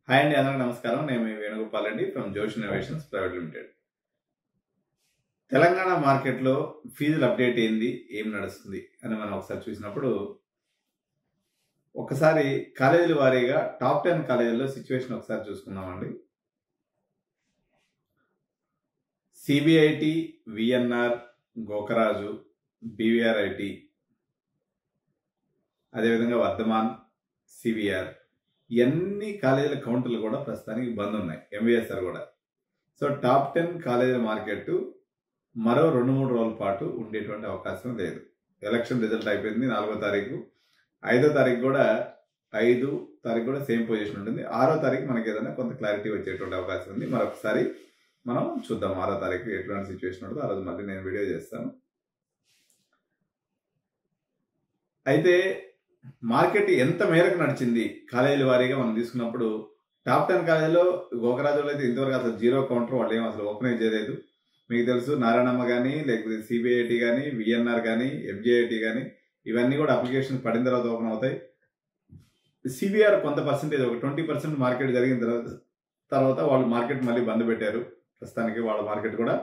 Hi అండి, అందరికీ నమస్కారం. నేను మీ వేణుగోపాల్ రెడ్డి ఫ్రమ్ జోష్ ఇన్నోవేషన్స్ ప్రైవేట్ లిమిటెడ్. తెలంగాణ మార్కెట్లో ఫీజుల అప్డేట్ ఏంది, ఏం నడుస్తుంది అని మనం ఒకసారి చూసినప్పుడు ఒకసారి కాలేజీల వారీగా టాప్ 10 కాలేజీల్లో సిచ్యువేషన్ ఒకసారి చూసుకుందామండి. సిబిఐటి, విఎన్ఆర్, గోకరాజు, బీవీఆర్ఐటి, అదేవిధంగా వర్ధమాన్, సివిఆర్, ఎన్ని కాలేజీల కౌంటర్లు కూడా ప్రస్తుతానికి బంద్ ఉన్నాయి. ఎంవిఎస్ఆర్ కూడా. సో టాప్ 10 కాలేజీల మార్కెట్ మరో 2-3 రోజుల పాటు ఉండేటువంటి అవకాశం లేదు. ఎలక్షన్ రిజల్ట్ అయిపోయింది 4వ తారీఖు. 5వ తారీఖు కూడా 5 తారీఖు కూడా సేమ్ పొజిషన్ ఉంటుంది. 6వ తారీఖు మనకి ఏదైనా కొంత క్లారిటీ వచ్చేటువంటి అవకాశం ఉంది. మరొకసారి మనం చూద్దాం 6వ తారీఖు ఎటువంటి సిచ్యువేషన్ ఉంటుందో ఆ రోజు మళ్ళీ నేను వీడియో చేస్తాను. అయితే మార్కెట్ ఎంత మేరకు నడిచింది కాలేజీల వారీగా మనం తీసుకున్నప్పుడు టాప్ 10 కాలేజీలో గోకరాజులో అయితే ఇంతవరకు అసలు జీరో కౌంటర్, వాళ్ళు ఏం అసలు ఓపెన్ చేయలేదు. మీకు తెలుసు నారాయణమ్మ కానీ, లేకపోతే సిబిఐటి కానీ, విఎన్ఆర్ కానీ, ఎంజేఐటి కానీ, ఇవన్నీ కూడా అప్లికేషన్ పడిన తర్వాత ఓపెన్ అవుతాయి. సిబిఆర్ కొంత పర్సెంటేజ్, ఒక 20% మార్కెట్ జరిగిన తర్వాత వాళ్ళు మార్కెట్ మళ్ళీ బంద్ పెట్టారు. ప్రస్తుతానికి వాళ్ళ మార్కెట్ కూడా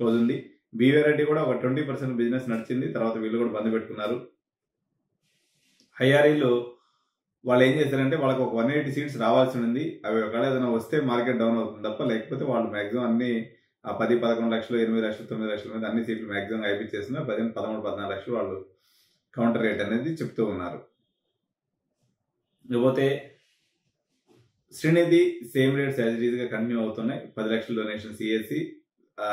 క్లోజ్ ఉంది. బీవీఆర్ఐటి కూడా ఒక 20% బిజినెస్ నడిచింది, తర్వాత వీళ్ళు కూడా బంద్ పెట్టుకున్నారు. ఐఆర్ఈలో వాళ్ళు ఏం చేశారంటే వాళ్ళకి ఒక 180 సీట్స్ రావాల్సి ఉంది. అవి ఒకవేళ ఏదైనా వస్తే మార్కెట్ డౌన్ అవుతుంది తప్ప, లేకపోతే వాళ్ళు మ్యాక్సిమం అన్ని 10-11 లక్షలు, 8 లక్షలు, 9 లక్షల మీద అన్ని సీట్లు మ్యాక్సిమం అయిపించేస్తున్నారు. 13-14 లక్షలు వాళ్ళు కౌంటర్ రేట్ అనేది చెప్తూ ఉన్నారు. ఇకపోతే Srinidhi same rates as it is గా కంటిన్యూ అవుతున్నాయి. 10 లక్షల డొనేషన్ సిఎస్సి,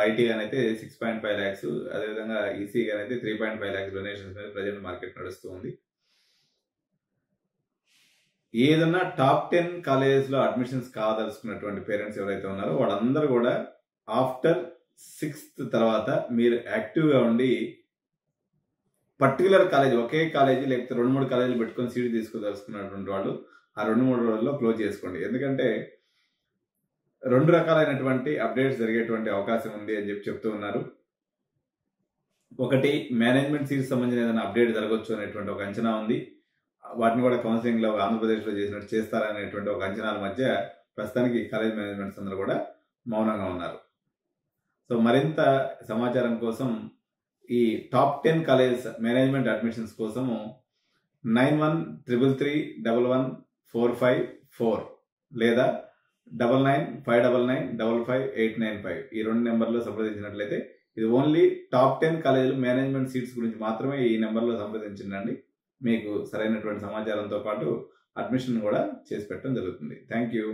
ఐటీ గానైతే 6.5 lakhs, అదేవిధంగా ఈసీ గానైతే 3.5 lakhs డొనేషన్స్ మీద ప్రజెంట్ మార్కెట్ నడుస్తూ ఉంది. ఏదన్నా టాప్ 10 కాలేజెస్ లో అడ్మిషన్స్ కాదలుచుకున్నటువంటి పేరెంట్స్ ఎవరైతే ఉన్నారో వాళ్ళందరూ కూడా ఆఫ్టర్ 6th తర్వాత మీరు యాక్టివ్ గా ఉండి పర్టికులర్ కాలేజ్, ఒకే కాలేజీ లేకపోతే 2-3 కాలేజీలు పెట్టుకొని సీట్ తీసుకోదలుచుకున్నటువంటి వాళ్ళు ఆ 2-3 రోజుల్లో క్లోజ్ చేసుకోండి. ఎందుకంటే 2 రకాలైనటువంటి అప్డేట్స్ జరిగేటువంటి అవకాశం ఉంది అని చెప్తూ ఉన్నారు. ఒకటి, మేనేజ్మెంట్ సీట్స్ సంబంధించిన ఏదైనా అప్డేట్ జరగవచ్చు అనేటువంటి ఒక అంచనా ఉంది. వాటిని కూడా కౌన్సిలింగ్ లో ఆంధ్రప్రదేశ్లో చేసినట్టు చేస్తారనేటువంటి ఒక అంచనాల మధ్య ప్రస్తుతానికి కాలేజ్ మేనేజ్మెంట్స్ అందరూ కూడా మౌనంగా ఉన్నారు. సో మరింత సమాచారం కోసం ఈ టాప్ 10 కాలేజెస్ మేనేజ్మెంట్ అడ్మిషన్స్ కోసము 9133111454 లేదా 9959955895 ఈ 2 నెంబర్లో సంప్రదించినట్లయితే, ఇది ఓన్లీ టాప్ 10 కాలేజీలు మేనేజ్మెంట్ సీట్స్ గురించి మాత్రమే ఈ నెంబర్లో సంప్రదించండి. మీకు సరైనటువంటి సమాచారంతో పాటు అడ్మిషన్ కూడా చేసి పెట్టడం జరుగుతుంది. Thank you.